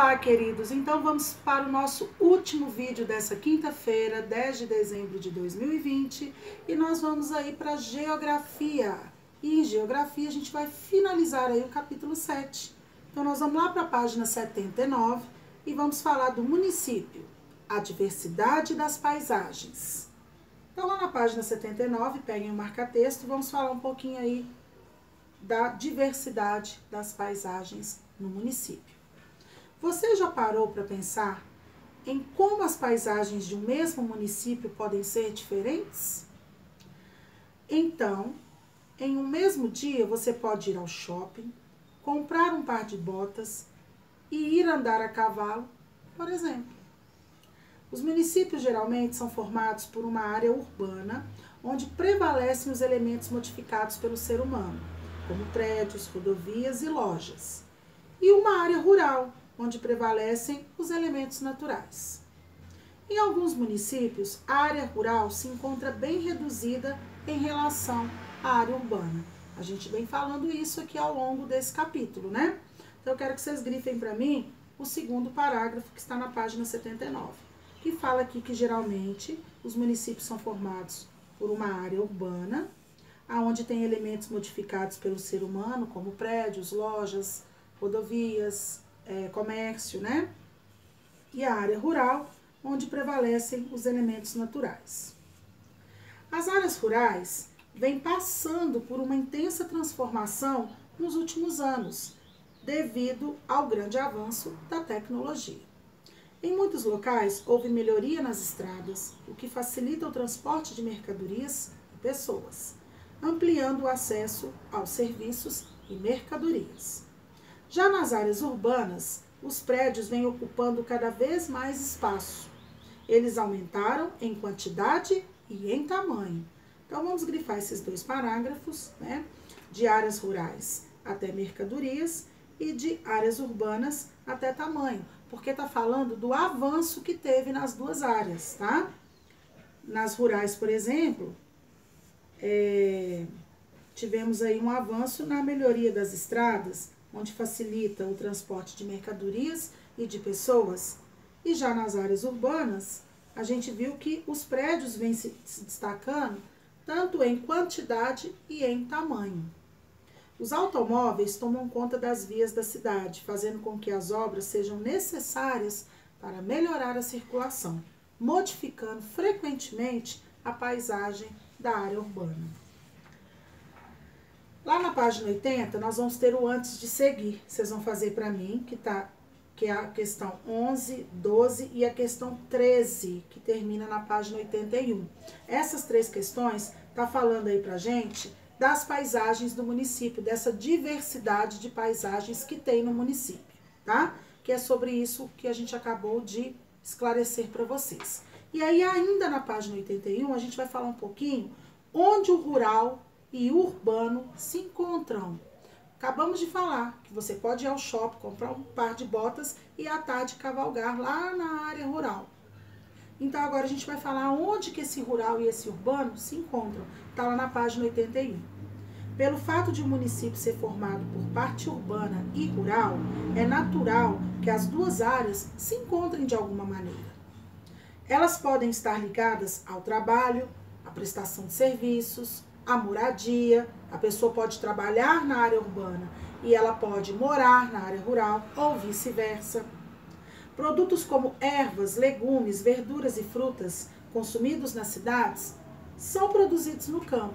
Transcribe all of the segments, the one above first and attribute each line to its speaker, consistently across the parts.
Speaker 1: Olá, queridos! Então vamos para o nosso último vídeo dessa quinta-feira, 10 de dezembro de 2020, e nós vamos aí para Geografia. E em Geografia a gente vai finalizar aí o capítulo 7. Então nós vamos lá para a página 79 e vamos falar do município, a diversidade das paisagens. Então lá na página 79, peguem o marca-texto, vamos falar um pouquinho aí da diversidade das paisagens no município. Você já parou para pensar em como as paisagens de um mesmo município podem ser diferentes? Então, em um mesmo dia, você pode ir ao shopping, comprar um par de botas e ir andar a cavalo, por exemplo. Os municípios geralmente são formados por uma área urbana, onde prevalecem os elementos modificados pelo ser humano, como prédios, rodovias e lojas, e uma área rural, onde prevalecem os elementos naturais. Em alguns municípios, a área rural se encontra bem reduzida em relação à área urbana. A gente vem falando isso aqui ao longo desse capítulo, né? Então eu quero que vocês grifem para mim o segundo parágrafo que está na página 79, que fala aqui que geralmente os municípios são formados por uma área urbana, onde tem elementos modificados pelo ser humano, como prédios, lojas, rodovias, comércio, né? E a área rural, onde prevalecem os elementos naturais. As áreas rurais vêm passando por uma intensa transformação nos últimos anos, devido ao grande avanço da tecnologia. Em muitos locais, houve melhoria nas estradas, o que facilita o transporte de mercadorias e pessoas, ampliando o acesso aos serviços e mercadorias. Já nas áreas urbanas, os prédios vêm ocupando cada vez mais espaço. Eles aumentaram em quantidade e em tamanho. Então, vamos grifar esses dois parágrafos, né? De áreas rurais até mercadorias e de áreas urbanas até tamanho, porque está falando do avanço que teve nas duas áreas, tá? Nas rurais, por exemplo, tivemos aí um avanço na melhoria das estradas, onde facilita o transporte de mercadorias e de pessoas. E já nas áreas urbanas, a gente viu que os prédios vêm se destacando tanto em quantidade e em tamanho. Os automóveis tomam conta das vias da cidade, fazendo com que as obras sejam necessárias para melhorar a circulação, modificando frequentemente a paisagem da área urbana. Lá na página 80, nós vamos ter o antes de seguir. Vocês vão fazer para mim, que é a questão 11, 12 e a questão 13, que termina na página 81. Essas três questões tá falando aí pra gente das paisagens do município, dessa diversidade de paisagens que tem no município, tá? Que é sobre isso que a gente acabou de esclarecer para vocês. E aí, ainda na página 81, a gente vai falar um pouquinho onde o rural e o urbano se encontram. Acabamos de falar que você pode ir ao shopping, comprar um par de botas e à tarde cavalgar lá na área rural. Então agora a gente vai falar onde que esse rural e esse urbano se encontram. Está lá na página 81. Pelo fato de o município ser formado por parte urbana e rural, é natural que as duas áreas se encontrem de alguma maneira. Elas podem estar ligadas ao trabalho, à prestação de serviços, a moradia. A pessoa pode trabalhar na área urbana e ela pode morar na área rural ou vice-versa. Produtos como ervas, legumes, verduras e frutas consumidos nas cidades são produzidos no campo.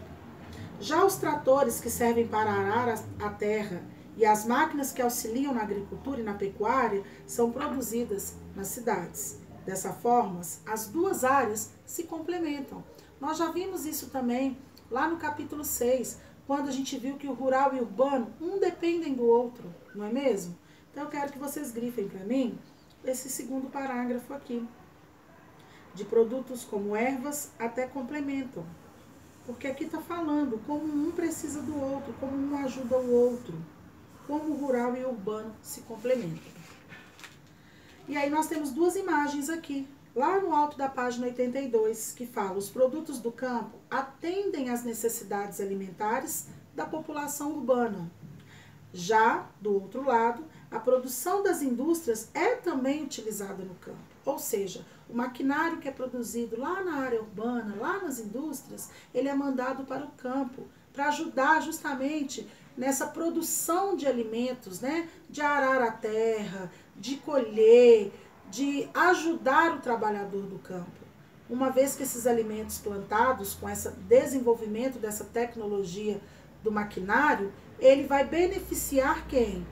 Speaker 1: Já os tratores que servem para arar a terra e as máquinas que auxiliam na agricultura e na pecuária são produzidas nas cidades. Dessa forma, as duas áreas se complementam. Nós já vimos isso também lá no capítulo 6, quando a gente viu que o rural e o urbano, um dependem do outro, não é mesmo? Então eu quero que vocês grifem para mim esse segundo parágrafo aqui. De produtos como ervas até complementam. Porque aqui está falando como um precisa do outro, como um ajuda o outro, como o rural e o urbano se complementam. E aí nós temos duas imagens aqui, lá no alto da página 82, que fala: os produtos do campo atendem às necessidades alimentares da população urbana. Já, do outro lado, a produção das indústrias é também utilizada no campo. Ou seja, o maquinário que é produzido lá na área urbana, lá nas indústrias, ele é mandado para o campo, para ajudar justamente nessa produção de alimentos, né? De arar a terra, de colher, de ajudar o trabalhador do campo. Uma vez que esses alimentos plantados, com esse desenvolvimento dessa tecnologia do maquinário, ele vai beneficiar quem?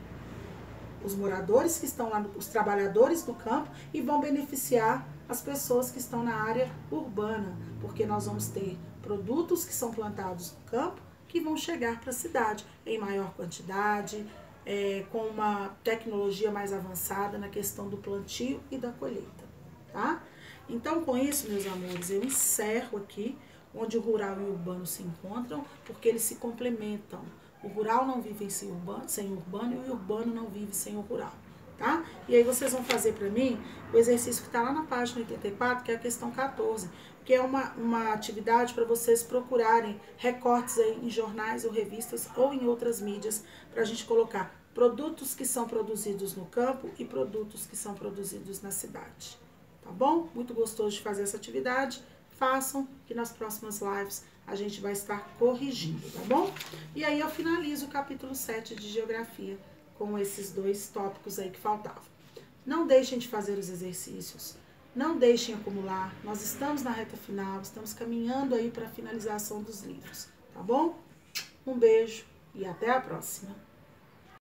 Speaker 1: Os moradores que estão lá, os trabalhadores do campo, e vão beneficiar as pessoas que estão na área urbana, porque nós vamos ter produtos que são plantados no campo que vão chegar para a cidade em maior quantidade, com uma tecnologia mais avançada na questão do plantio e da colheita, tá? Então, com isso, meus amores, eu encerro aqui onde o rural e o urbano se encontram, porque eles se complementam. O rural não vive sem o urbano e o urbano não vive sem o rural, tá? E aí vocês vão fazer para mim o exercício que está lá na página 84, que é a questão 14, que é uma atividade para vocês procurarem recortes aí em jornais ou revistas ou em outras mídias, para a gente colocar produtos que são produzidos no campo e produtos que são produzidos na cidade. Tá bom? Muito gostoso de fazer essa atividade. Façam, que nas próximas lives a gente vai estar corrigindo, tá bom? E aí eu finalizo o capítulo 7 de Geografia com esses dois tópicos aí que faltavam. Não deixem de fazer os exercícios, não deixem acumular. Nós estamos na reta final, estamos caminhando aí para a finalização dos livros, tá bom? Um beijo e até a próxima.